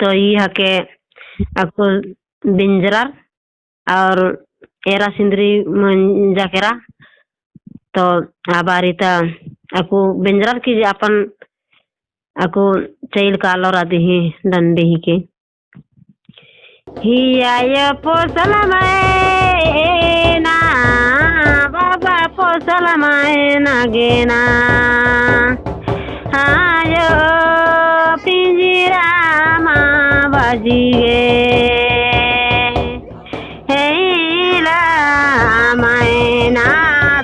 तो ये के aku binjerar और era sindri menjakera तो abarita aku binjerar की अपन aku चैल कालो राती ही डंडे ही के हिया पोसल मैना बाबा पोसल मैना गेना हायो पिंजरा माँ बाजी गे हेला मैना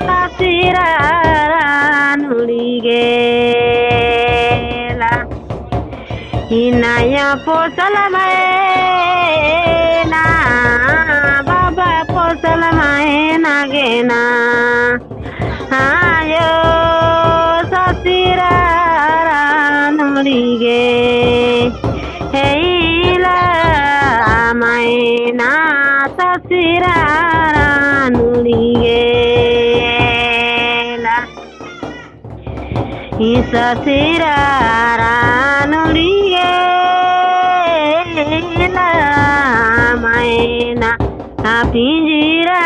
तसिरा नुड़ी गेला हिनाया पोसल मैना बाबा पोसल मैना गेना आयो ससिरा नुड़ी गे हेला मैना ससिरा नुड़ी गेला ससिरा नुड़ी गेला मैना पिंजरा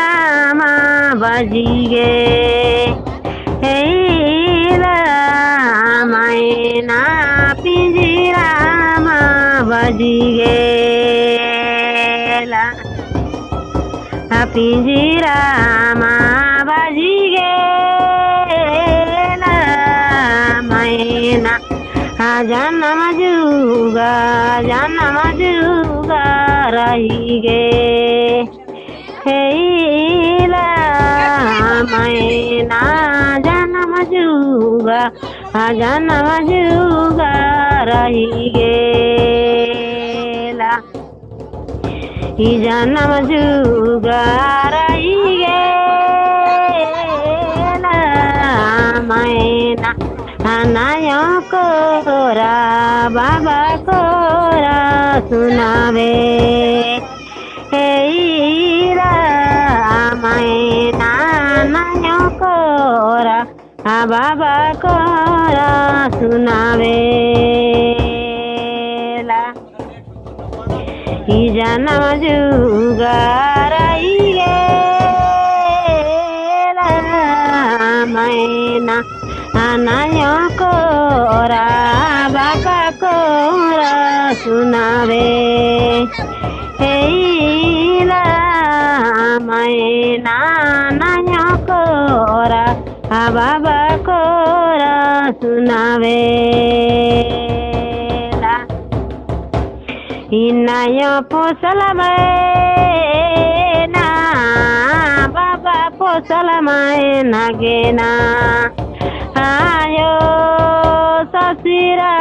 माँ बाजी गे हेला मैना पिंजरा माँ बाजी गेला पिंजरा माँ बाजी गेला मैना जन्म जुगा रही गे हेला मैना जन्म जुगा रही गेला जन्म जुगा रही गेला मैना नायो कोरा बाबा कोरा सुनावे हेला मैना नायो कोरा बाबा कोरा सुनावे जन्म जुगा रही गेला मैना नायो कोरा बाबा कोरा सुनावे हेला मैना नायो कोरा बाबा कोरा सुनावे नायो पोसल मैना बाबा पोसल मैना गेना आयो ससिरा